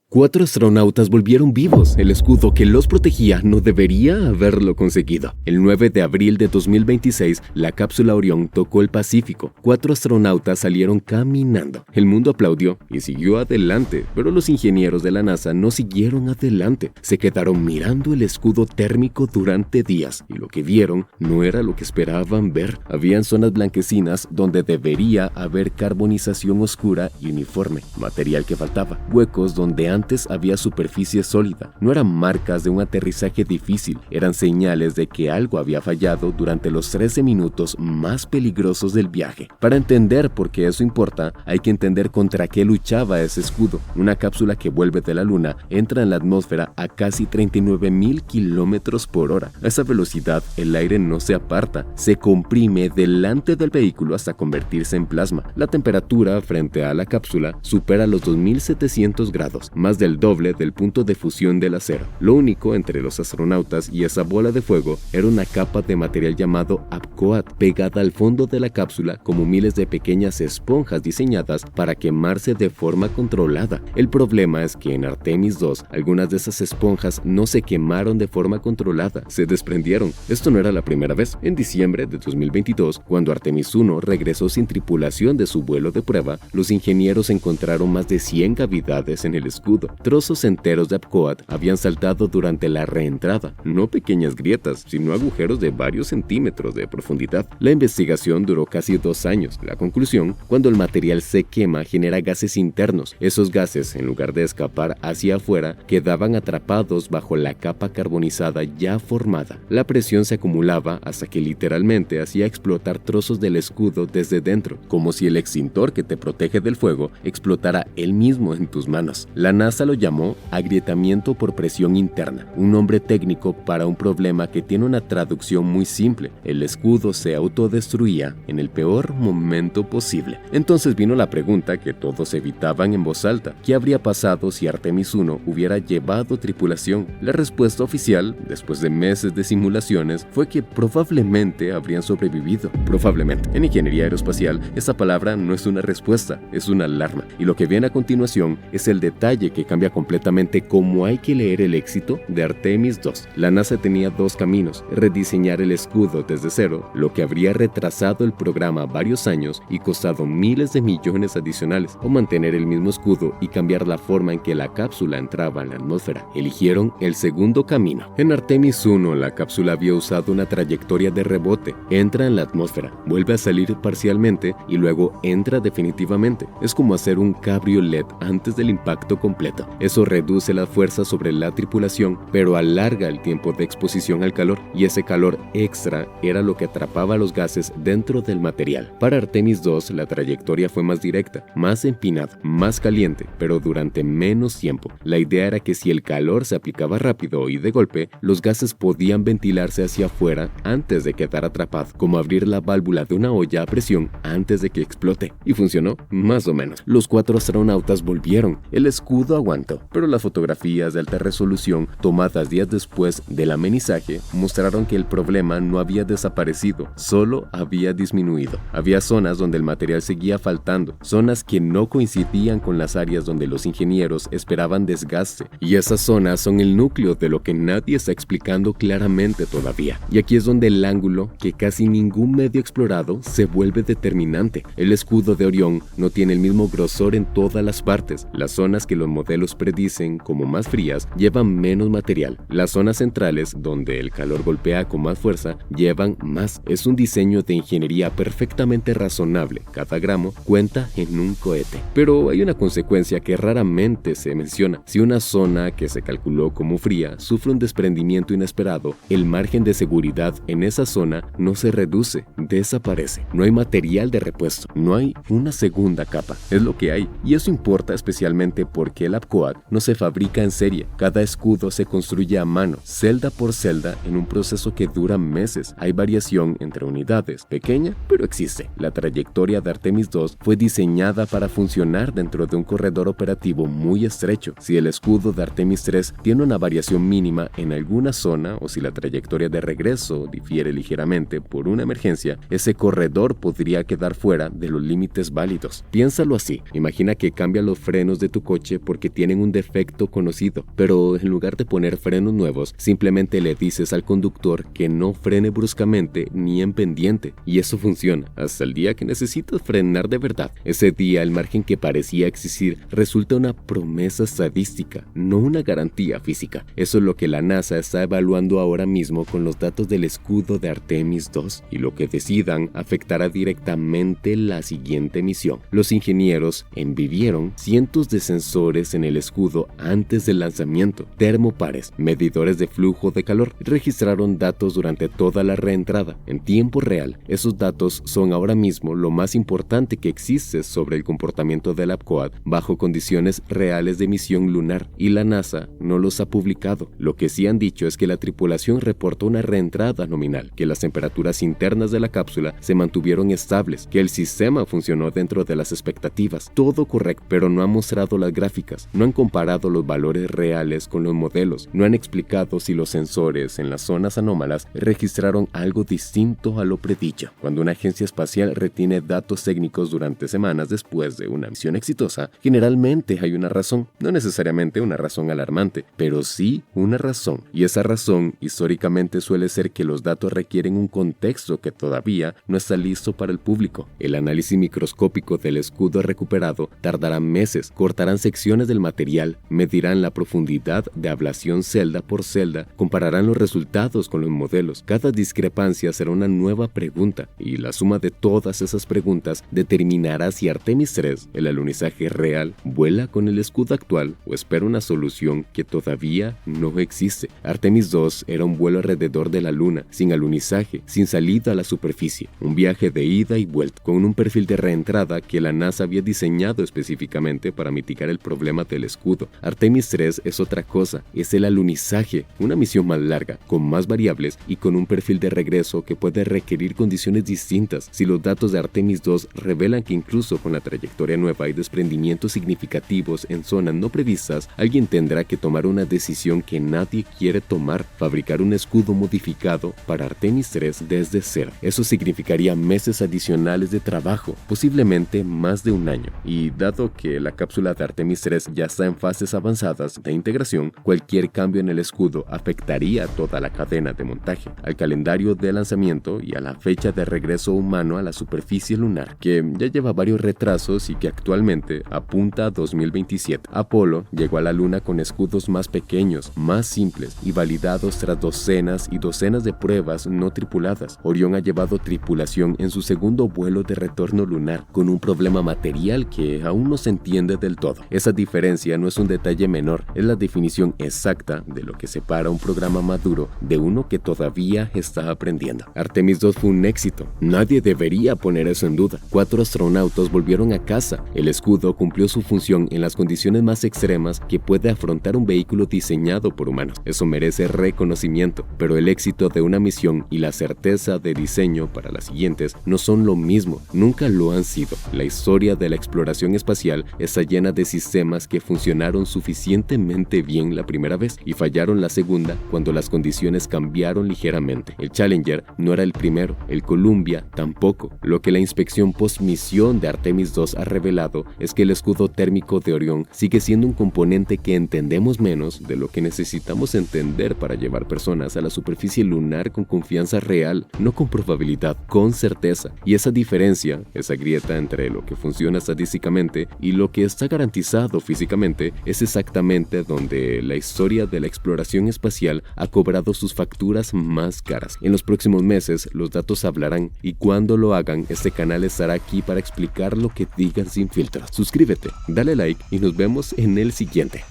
4 astronautas volvieron vivos. El escudo que los protegía no debería haberlo conseguido. El 9 de abril de 2026, la cápsula Orión tocó el Pacífico. 4 astronautas salieron caminando. El mundo aplaudió y siguió adelante, pero los ingenieros de la NASA no siguieron adelante. Se quedaron mirando el escudo térmico durante días y lo que vieron no era lo que esperaban ver. Habían zonas blanquecinas donde debería haber carbonización oscura y uniforme, material que faltaba, huecos donde antes había superficie sólida. No eran marcas de un aterrizaje difícil, eran señales de que algo había fallado durante los 13 minutos más peligrosos del viaje. Para entender por qué eso importa, hay que entender contra qué luchaba ese escudo. Una cápsula que vuelve de la Luna entra en la atmósfera a casi 39.000 kilómetros por hora. A esa velocidad, el aire no se aparta, se comprime delante del vehículo hasta convertirse en plasma. La temperatura frente a la cápsula supera los 2700 grados, más del doble del punto de fusión del acero. Lo único entre los astronautas y esa bola de fuego era una capa de material llamado APCOAT pegada al fondo de la cápsula como miles de pequeñas esponjas diseñadas para quemarse de forma controlada. El problema es que en Artemis 2 algunas de esas esponjas no se quemaron de forma controlada, se desprendieron. Esto no era la primera vez. En diciembre de 2022, cuando Artemis 1 regresó sin tripulación de su vuelo de prueba, los ingenieros encontraron más de 100 cavidades en el escudo. Trozos enteros de APCOAT habían saltado durante la reentrada, no pequeñas grietas, sino agujeros de varios centímetros de profundidad. La investigación duró casi 2 años. La conclusión: cuando el material se quema, genera gases internos. Esos gases, en lugar de escapar hacia afuera, quedaban atrapados bajo la capa carbonizada ya formada. La presión se acumulaba hasta que literalmente hacía explotar trozos del escudo desde dentro, como si el extintor que te protege del fuego explotara él mismo en tus manos. La NASA lo llamó agrietamiento por presión interna, un nombre técnico para un problema que tiene una traducción muy simple: el escudo se autodestruía en el peor momento posible. Entonces vino la pregunta que todos evitaban en voz alta: ¿qué habría pasado si Artemis 1 hubiera llevado tripulación? La respuesta oficial, después de meses de simulaciones, fue que probablemente habrían sobrevivido. Probablemente. En ingeniería aeroespacial, esa palabra no es una respuesta, es una alarma. Y lo que viene a continuación es el detalle que cambia completamente cómo hay que leer el éxito de Artemis 2. La NASA tenía 2 caminos: rediseñar el escudo desde cero, lo que habría retrasado el programa varios años y costado miles de millones adicionales, o mantener el mismo escudo y cambiar la forma en que la cápsula entraba en la atmósfera. Eligieron el segundo camino. En Artemis 1, la cápsula había usado una trayectoria de rebote. Entra en la atmósfera, vuelve a salir parcialmente y luego entra definitivamente. Es como hacer un cabriolet antes del impacto completo. Eso reduce la fuerza sobre la tripulación, pero alarga el tiempo de exposición al calor, y ese calor extra era lo que atrapaba los gases dentro del material. Para Artemis 2, la trayectoria fue más directa, más empinada, más caliente, pero durante menos tiempo. La idea era que si el calor se aplicaba rápido y de golpe, los gases podían ventilarse hacia afuera antes de quedar atrapados, como abrir la válvula de una olla a presión antes de que explote. Y funcionó, más o menos. Los 4 astronautas volvieron. El escudo aguantó, pero las fotografías de alta resolución tomadas días después del amenizaje mostraron que el problema no había desaparecido, solo había disminuido. Había zonas donde el material seguía faltando, zonas que no coincidían con las áreas donde los ingenieros esperaban desgaste, y esas zonas son el núcleo de lo que nadie está explicando claramente todavía. Y aquí es donde el ángulo que casi ningún medio explorado se vuelve determinante. El escudo de Orión no tiene el mismo grosor en todas las partes. Las zonas que los modelos predicen como más frías llevan menos material. Las zonas centrales, donde el calor golpea con más fuerza, llevan más. Es un diseño de ingeniería perfectamente razonable. Cada gramo cuenta en un cohete. Pero hay una consecuencia que raramente se menciona. Si una zona que se calculó como fría sufre un desprendimiento inesperado, el margen de seguridad en esa zona no se reduce, desaparece. No hay material de repuesto, no hay una segunda capa. Es lo que hay. Y eso importa especialmente porque el APCOAT no se fabrica en serie. Cada escudo se construye a mano, celda por celda, en un proceso que dura meses. Hay variación entre unidades, pequeña, pero existe. La trayectoria de Artemis 2 fue diseñada para funcionar dentro de un corredor operativo muy estrecho. Si el escudo de Artemis 3 tiene una variación mínima en alguna zona, o si la trayectoria de regreso difiere ligeramente por una emergencia, ese corredor podría quedar fuera de los límites válidos. Piénsalo así: imagina que cambias los frenos de tu coche porque porque tienen un defecto conocido, pero en lugar de poner frenos nuevos, simplemente le dices al conductor que no frene bruscamente ni en pendiente, y eso funciona hasta el día que necesitas frenar de verdad. Ese día el margen que parecía existir resulta una promesa estadística, no una garantía física. Eso es lo que la NASA está evaluando ahora mismo con los datos del escudo de Artemis II, y lo que decidan afectará directamente la siguiente misión. Los ingenieros envivieron cientos de sensores en el escudo antes del lanzamiento, termopares, medidores de flujo de calor, registraron datos durante toda la reentrada. En tiempo real, esos datos son ahora mismo lo más importante que existe sobre el comportamiento del APCOAD bajo condiciones reales de misión lunar, y la NASA no los ha publicado. Lo que sí han dicho es que la tripulación reportó una reentrada nominal, que las temperaturas internas de la cápsula se mantuvieron estables, que el sistema funcionó dentro de las expectativas. Todo correcto, pero no han mostrado las gráficas, no han comparado los valores reales con los modelos, no han explicado si los sensores en las zonas anómalas registraron algo distinto a lo predicho. Cuando una agencia espacial retiene datos técnicos durante semanas después de una misión exitosa, generalmente hay una razón, no necesariamente una razón alarmante, pero sí una razón, y esa razón históricamente suele ser que los datos requieren un contexto que todavía no está listo para el público. El análisis microscópico del escudo recuperado tardará meses, cortarán secciones del material, medirán la profundidad de ablación celda por celda, compararán los resultados con los modelos. Cada discrepancia será una nueva pregunta, y la suma de todas esas preguntas determinará si Artemis 3, el alunizaje real, vuela con el escudo actual o espera una solución que todavía no existe. Artemis 2 era un vuelo alrededor de la Luna, sin alunizaje, sin salida a la superficie, un viaje de ida y vuelta, con un perfil de reentrada que la NASA había diseñado específicamente para mitigar el problema del escudo. Artemis 3 es otra cosa, es el alunizaje, una misión más larga, con más variables y con un perfil de regreso que puede requerir condiciones distintas. Si los datos de Artemis 2 revelan que incluso con la trayectoria nueva hay desprendimientos significativos en zonas no previstas, alguien tendrá que tomar una decisión que nadie quiere tomar: fabricar un escudo modificado para Artemis 3 desde cero. Eso significaría meses adicionales de trabajo, posiblemente más de un año, y dado que la cápsula de Artemis 3 ya está en fases avanzadas de integración, cualquier cambio en el escudo afectaría a toda la cadena de montaje, al calendario de lanzamiento y a la fecha de regreso humano a la superficie lunar, que ya lleva varios retrasos y que actualmente apunta a 2027. Apolo llegó a la Luna con escudos más pequeños, más simples y validados tras docenas y docenas de pruebas no tripuladas. Orión ha llevado tripulación en su segundo vuelo de retorno lunar, con un problema material que aún no se entiende del todo. Esa diferencia no es un detalle menor, es la definición exacta de lo que separa un programa maduro de uno que todavía está aprendiendo. Artemis 2 fue un éxito, nadie debería poner eso en duda. 4 astronautas volvieron a casa, el escudo cumplió su función en las condiciones más extremas que puede afrontar un vehículo diseñado por humanos. Eso merece reconocimiento, pero el éxito de una misión y la certeza de diseño para las siguientes no son lo mismo, nunca lo han sido. La historia de la exploración espacial está llena de sistemas que funcionaron suficientemente bien la primera vez y fallaron la segunda cuando las condiciones cambiaron ligeramente. El Challenger no era el primero, el Columbia tampoco. Lo que la inspección post-misión de Artemis 2 ha revelado es que el escudo térmico de Orión sigue siendo un componente que entendemos menos de lo que necesitamos entender para llevar personas a la superficie lunar con confianza real, no con probabilidad, con certeza. Y esa diferencia, esa grieta entre lo que funciona estadísticamente y lo que está garantizado físicamente, es exactamente donde la historia de la exploración espacial ha cobrado sus facturas más caras. En los próximos meses los datos hablarán, y cuando lo hagan, este canal estará aquí para explicar lo que digan sin filtros. Suscríbete, dale like y nos vemos en el siguiente.